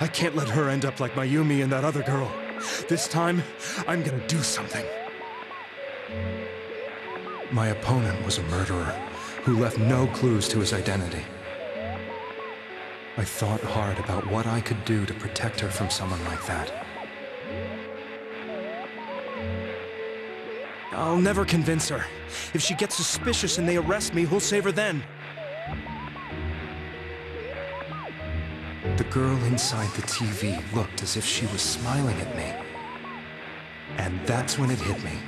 I can't let her end up like Mayumi and that other girl. This time, I'm gonna do something. My opponent was a murderer who left no clues to his identity. I thought hard about what I could do to protect her from someone like that. I'll never convince her. If she gets suspicious and they arrest me, who'll save her then? The girl inside the TV looked as if she was smiling at me. And that's when it hit me.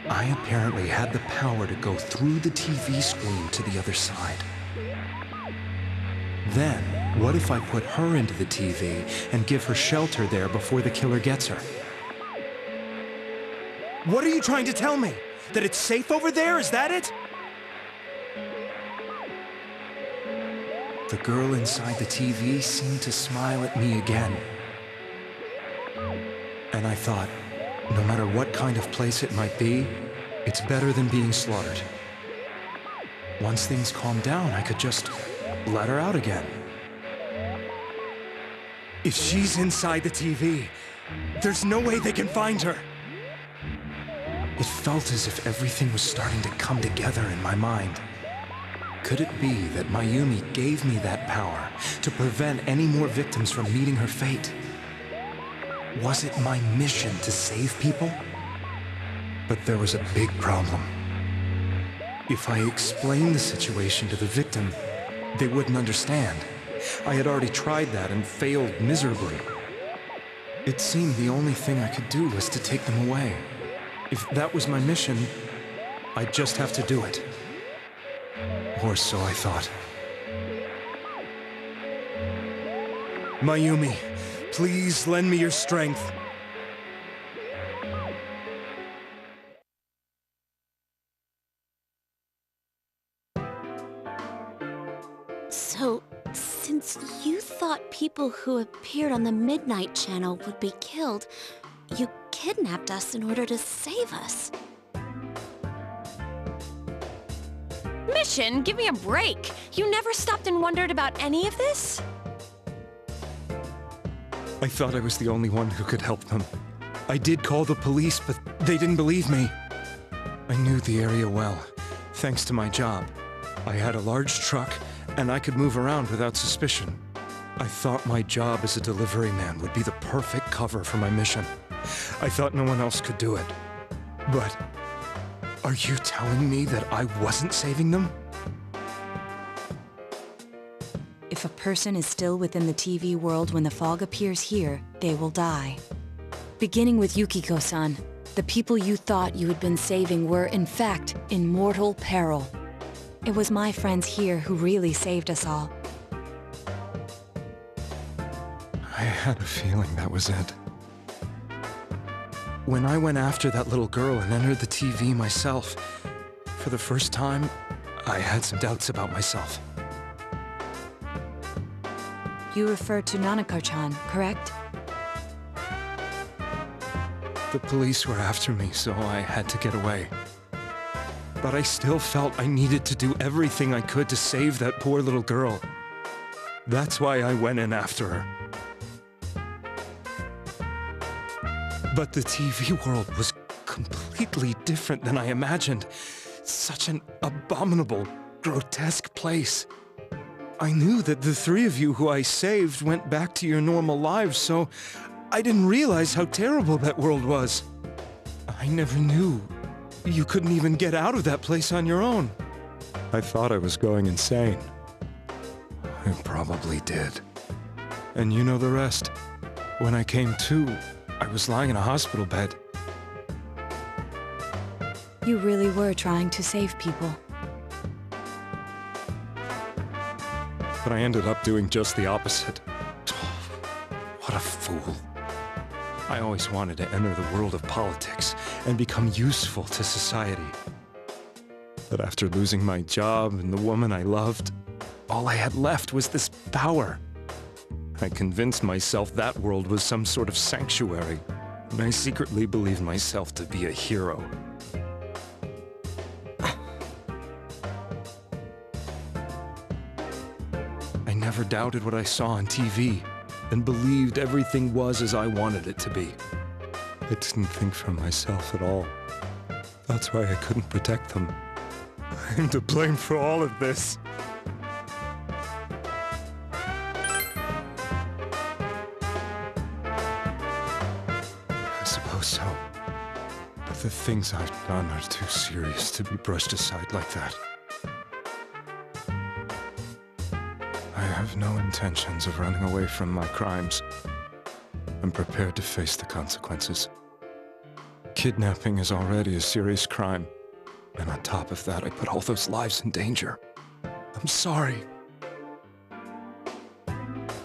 I apparently had the power to go through the TV screen to the other side. Then, what if I put her into the TV and give her shelter there before the killer gets her? What are you trying to tell me? That it's safe over there? Is that it? The girl inside the TV seemed to smile at me again. And I thought, no matter what kind of place it might be, it's better than being slaughtered. Once things calmed down, I could just let her out again. If she's inside the TV, there's no way they can find her. It felt as if everything was starting to come together in my mind. Could it be that Mayumi gave me that power to prevent any more victims from meeting her fate? Was it my mission to save people? But there was a big problem. If I explained the situation to the victim, they wouldn't understand. I had already tried that and failed miserably. It seemed the only thing I could do was to take them away. If that was my mission, I'd just have to do it. Or so I thought. Mayumi, please lend me your strength. So, since you thought people who appeared on the Midnight Channel would be killed, you kidnapped us in order to save us. Mission? Give me a break! You never stopped and wondered about any of this? I thought I was the only one who could help them. I did call the police, but they didn't believe me. I knew the area well, thanks to my job. I had a large truck, and I could move around without suspicion. I thought my job as a delivery man would be the perfect cover for my mission. I thought no one else could do it. But are you telling me that I wasn't saving them? If a person is still within the TV world when the fog appears here, they will die. Beginning with Yukiko-san, the people you thought you had been saving were, in fact, in mortal peril. It was my friends here who really saved us all. I had a feeling that was it. When I went after that little girl and entered the TV myself, for the first time, I had some doubts about myself. You refer to Nanako-chan, correct? The police were after me, so I had to get away. But I still felt I needed to do everything I could to save that poor little girl. That's why I went in after her. But the TV world was completely different than I imagined. Such an abominable, grotesque place. I knew that the three of you who I saved went back to your normal lives, so I didn't realize how terrible that world was. I never knew you couldn't even get out of that place on your own. I thought I was going insane. I probably did. And you know the rest. When I came to, I was lying in a hospital bed. You really were trying to save people. But I ended up doing just the opposite. What a fool. I always wanted to enter the world of politics and become useful to society. But after losing my job and the woman I loved, all I had left was this power. I convinced myself that world was some sort of sanctuary, and I secretly believed myself to be a hero. I never doubted what I saw on TV and believed everything was as I wanted it to be. I didn't think for myself at all. That's why I couldn't protect them. I'm to blame for all of this. I suppose so. But the things I've done are too serious to be brushed aside like that. I have no intentions of running away from my crimes. I'm prepared to face the consequences. Kidnapping is already a serious crime. And on top of that, I put all those lives in danger. I'm sorry.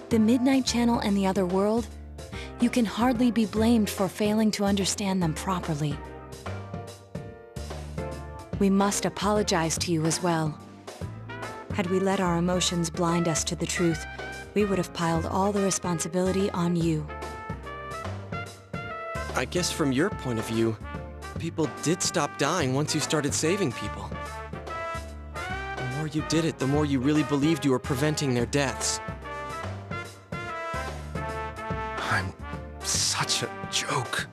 The Midnight Channel and the other world? You can hardly be blamed for failing to understand them properly. We must apologize to you as well. Had we let our emotions blind us to the truth, we would have piled all the responsibility on you. I guess from your point of view, people did stop dying once you started saving people. The more you did it, the more you really believed you were preventing their deaths. I'm such a joke.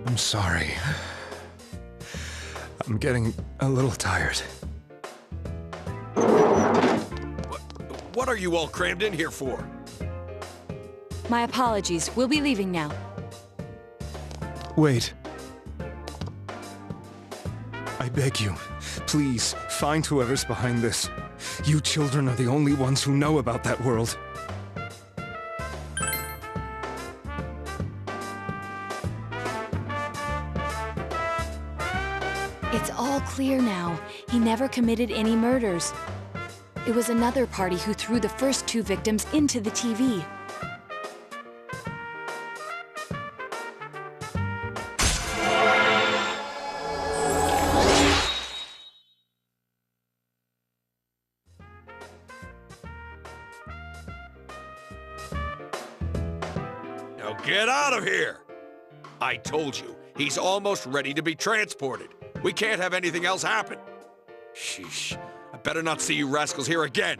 I'm sorry. I'm getting a little tired. What are you all crammed in here for? My apologies. We'll be leaving now. Wait. I beg you, please, find whoever's behind this. You children are the only ones who know about that world. It's all clear now. He never committed any murders. It was another party who threw the first two victims into the TV. Now get out of here! I told you, he's almost ready to be transported. We can't have anything else happen. Sheesh. I better not see you rascals here again.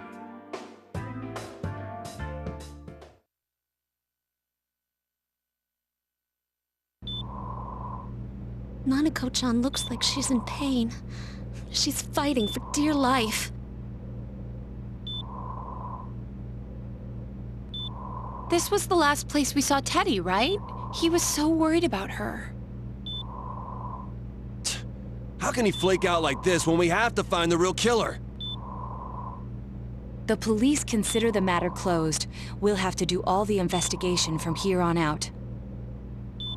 Nanako-chan looks like she's in pain. She's fighting for dear life. This was the last place we saw Teddy, right? He was so worried about her. How can he flake out like this when we have to find the real killer? The police consider the matter closed. We'll have to do all the investigation from here on out.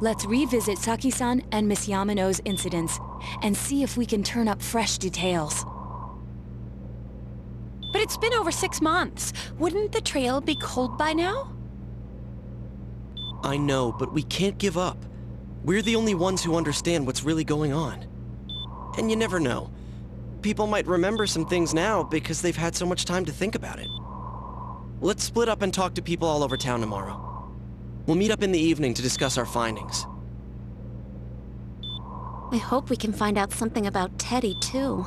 Let's revisit Saki-san and Miss Yamano's incidents and see if we can turn up fresh details. But it's been over 6 months. Wouldn't the trail be cold by now? I know, but we can't give up. We're the only ones who understand what's really going on. And you never know. People might remember some things now because they've had so much time to think about it. Let's split up and talk to people all over town tomorrow. We'll meet up in the evening to discuss our findings. I hope we can find out something about Teddy, too.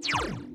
you.